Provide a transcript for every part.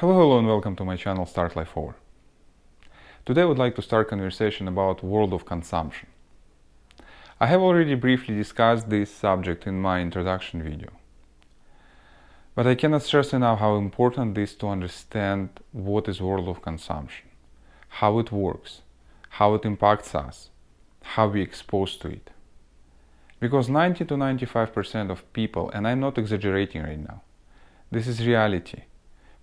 Hello and welcome to my channel StartLIfeOver. Today I would like to start a conversation about world of consumption. I have already briefly discussed this subject in my introduction video. But I cannot stress enough how important it is to understand what is world of consumption, how it works, how it impacts us, how we are exposed to it. Because 90 to 95% of people, and I'm not exaggerating right now, this is reality.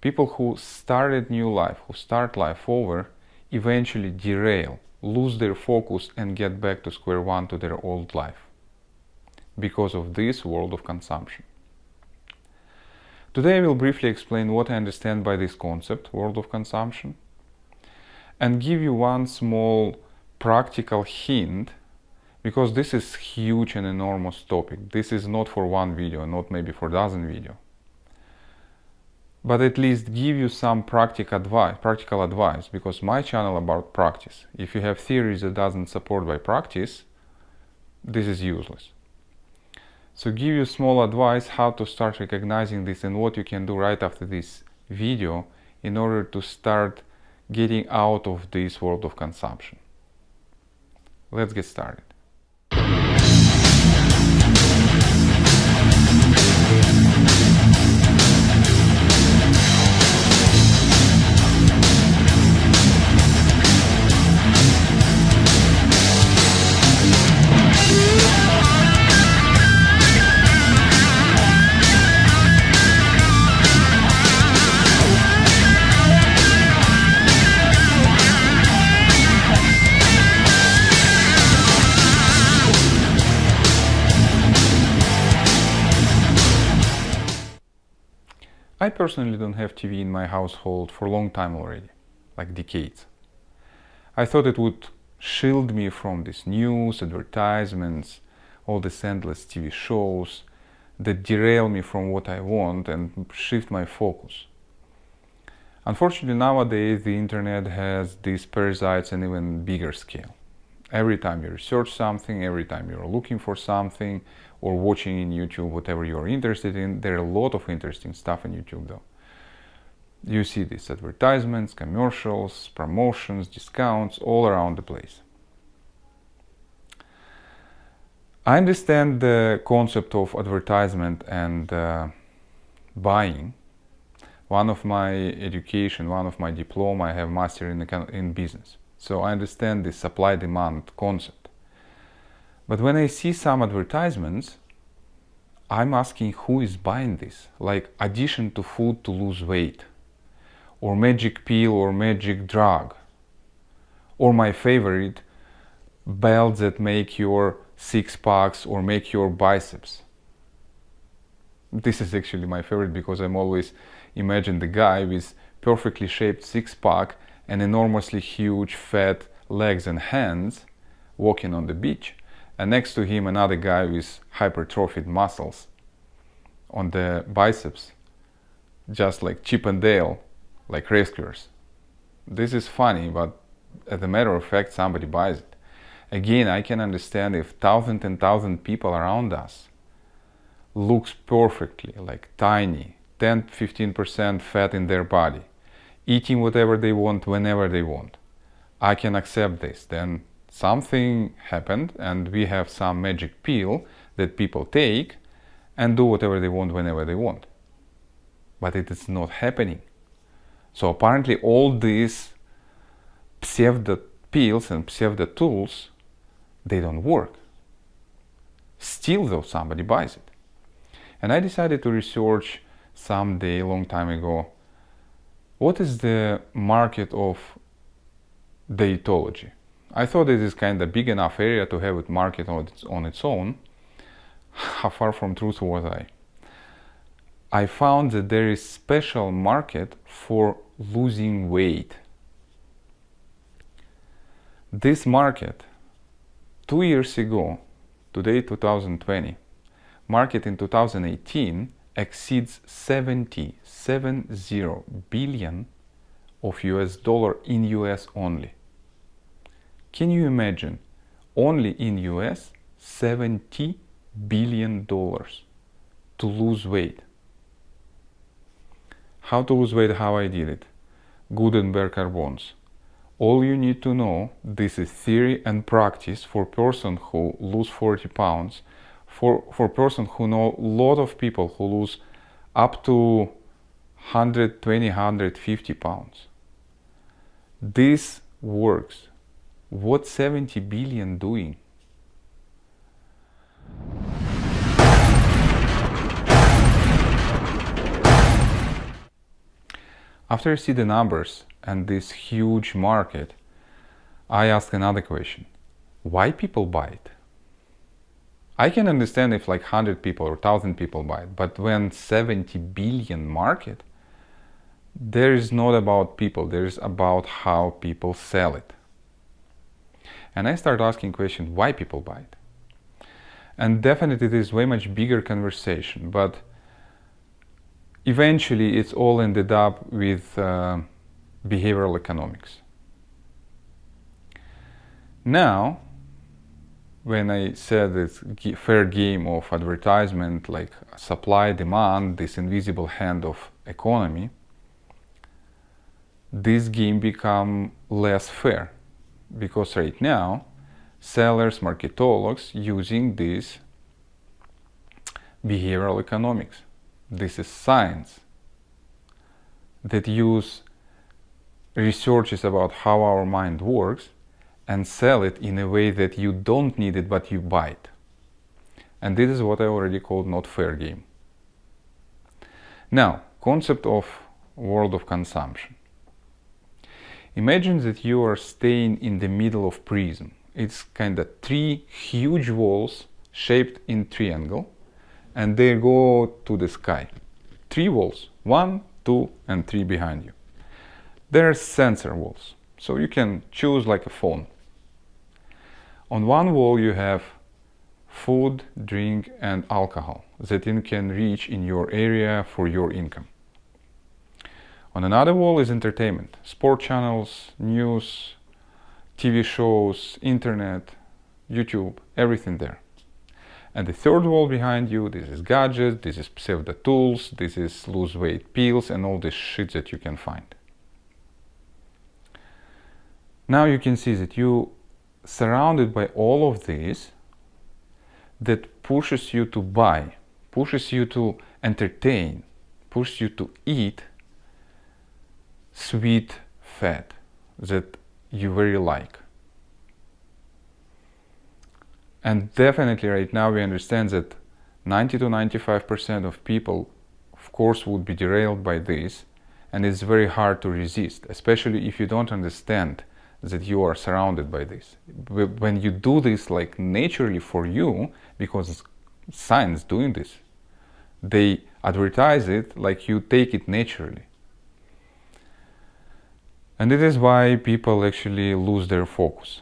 People who started new life, who start life over, eventually derail, lose their focus and get back to square one to their old life because of this world of consumption. Today I will briefly explain what I understand by this concept, world of consumption, and give you one small practical hint, because this is huge and enormous topic. This is not for one video, not maybe for a dozen videos. But at least give you some practical advice, because my channel about practice. If you have theories that doesn't support by practice, this is useless. So give you small advice how to start recognizing this and what you can do right after this video in order to start getting out of this world of consumption. Let's get started. I personally don't have TV in my household for a long time already, like decades. I thought it would shield me from this news, advertisements, all these endless TV shows that derail me from what I want and shift my focus. Unfortunately, nowadays the internet has these parasites on an even bigger scale. Every time you research something, every time you're looking for something, or watching in YouTube whatever you're interested in, there are a lot of interesting stuff on YouTube though. You see these advertisements, commercials, promotions, discounts all around the place. I understand the concept of advertisement and buying. One of my education, one of my diploma, I have master in business. So I understand the supply-demand concept. But when I see some advertisements, I'm asking who is buying this, like addition to food to lose weight, or magic pill or magic drug, or my favorite, belts that make your six packs or make your biceps. This is actually my favorite because I'm always imagine the guy with perfectly shaped six pack and enormously huge fat legs and hands walking on the beach, and next to him another guy with hypertrophied muscles on the biceps, just like Chip and Dale, like rescuers. This is funny, but as a matter of fact somebody buys it. Again, I can understand if thousands and thousands of people around us looks perfectly, like tiny, 10-15% fat in their body, eating whatever they want whenever they want. I can accept this. Then something happened and we have some magic pill that people take and do whatever they want whenever they want. But it is not happening. So apparently all these pseudo pills and pseudo tools, they don't work. Still though somebody buys it. And I decided to research someday, a long time ago, what is the market of dietology? I thought it is kind of big enough area to have it market on its own. How far from truth was I? I found that there is special market for losing weight. This market, 2 years ago, today 2020, market in 2018 exceeds 70 billion of US dollar in US only. Can you imagine? Only in US, $70 billion to lose weight. how to lose weight, how I did it. Good and bad carbons. All you need to know, this is theory and practice for person who lose 40 pounds, for person who know a lot of people who lose up to 120, 150 pounds. This works. What 70 billion doing? After I see the numbers and this huge market, I ask another question. Why people buy it? I can understand if like 100 people or 1,000 people buy it, but when 70 billion market, there is not about people, there is about how people sell it. And I start asking questions, why people buy it? And definitely it is way much bigger conversation, but eventually it's all ended up with behavioral economics. Now, when I said it's fair game of advertisement, like supply, demand, this invisible hand of economy, this game become less fair, because right now sellers, marketologists using this behavioral economics. This is science that use researches about how our mind works and sell it in a way that you don't need it but you buy it. And this is what I already called not fair game. Now, concept of world of consumption. Imagine that you are staying in the middle of prism. It's kind of three huge walls shaped in triangle, and they go to the sky. Three walls, 1, 2, and 3 behind you. There are sensor walls, so you can choose like a phone. On one wall you have food, drink, and alcohol that you can reach in your area for your income. On another wall is entertainment, sport channels, news, TV shows, internet, YouTube, everything there. And the third wall behind you, this is gadgets, this is pseudo tools, this is lose weight pills, and all this shit that you can find. Now you can see that you surrounded by all of this that pushes you to buy, pushes you to entertain, pushes you to eat sweet fat that you very like. And definitely right now we understand that 90 to 95% of people, of course, would be derailed by this, and it's very hard to resist, especially if you don't understand that you are surrounded by this. When you do this like naturally for you, because science doing this, they advertise it like you take it naturally. And it is why people actually lose their focus.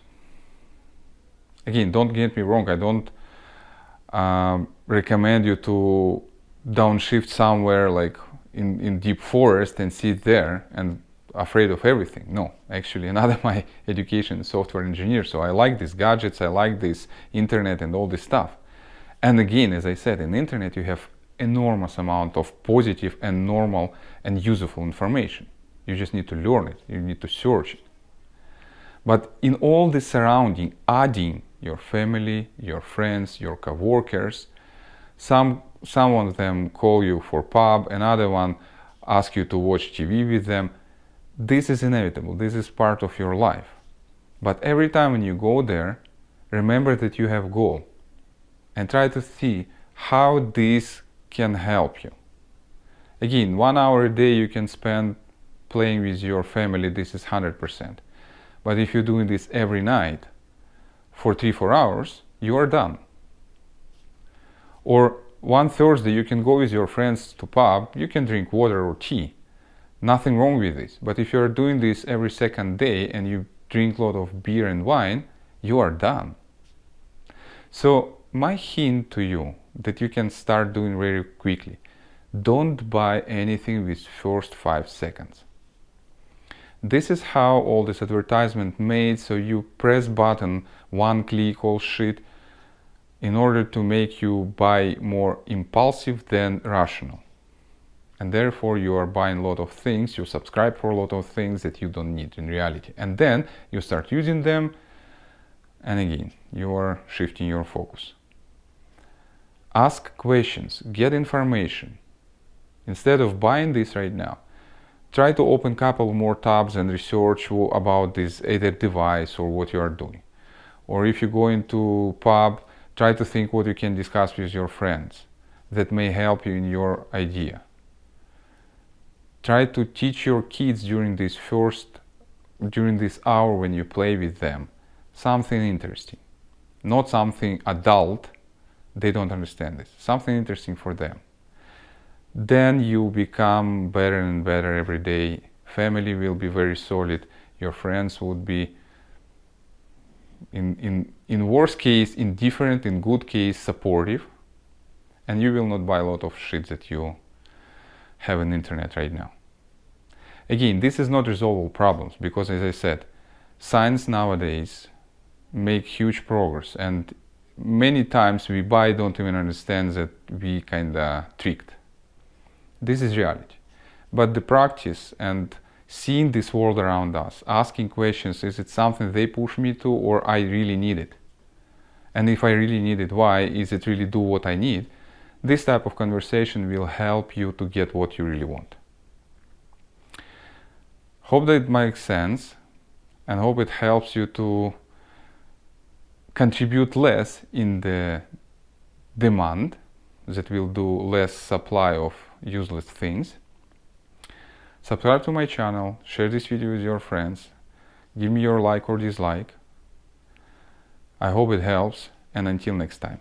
Again, don't get me wrong, I don't recommend you to downshift somewhere like in deep forest and sit there and afraid of everything. No, actually another my education is software engineer, so I like these gadgets, I like this internet and all this stuff. And again, as I said, in internet you have enormous amount of positive and normal and useful information. You just need to learn it, you need to search it. But in all the surrounding, adding your family, your friends, your co-workers, some of them call you for pub, another one ask you to watch TV with them. This is inevitable, this is part of your life. But every time when you go there, remember that you have a goal and try to see how this can help you. Again, 1 hour a day you can spend playing with your family, this is 100%. But if you're doing this every night for 3-4 hours, you are done. Or one Thursday you can go with your friends to pub, you can drink water or tea. Nothing wrong with this. But if you're doing this every second day and you drink a lot of beer and wine, you are done. So my hint to you that you can start doing very quickly, don't buy anything with first 5 seconds. This is how all this advertisement made, so you press button, one click, all shit, in order to make you buy more impulsive than rational. And therefore you are buying a lot of things, you subscribe for a lot of things that you don't need in reality. And then you start using them, and again, you are shifting your focus. Ask questions, get information. Instead of buying this right now, try to open a couple more tabs and research about this either device or what you are doing. Or if you go into pub, try to think what you can discuss with your friends that may help you in your idea. Try to teach your kids during this hour when you play with them something interesting, not something adult. They don't understand this. Something interesting for them. Then you become better and better every day. Family will be very solid. Your friends would be, in worst case, indifferent, in good case, supportive. And you will not buy a lot of shit that you have on the internet right now. Again, this is not resolvable problems because, as I said, science nowadays make huge progress, and many times we don't even understand that we kinda tricked. This is reality. But the practice and seeing this world around us, asking questions, is it something they push me to or I really need it? And if I really need it, why? Is it really do what I need? This type of conversation will help you to get what you really want. Hope that it makes sense, and hope it helps you to contribute less in the demand, that will do less supply of useless things. Subscribe to my channel, share this video with your friends, give me your like or dislike. I hope it helps, and until next time.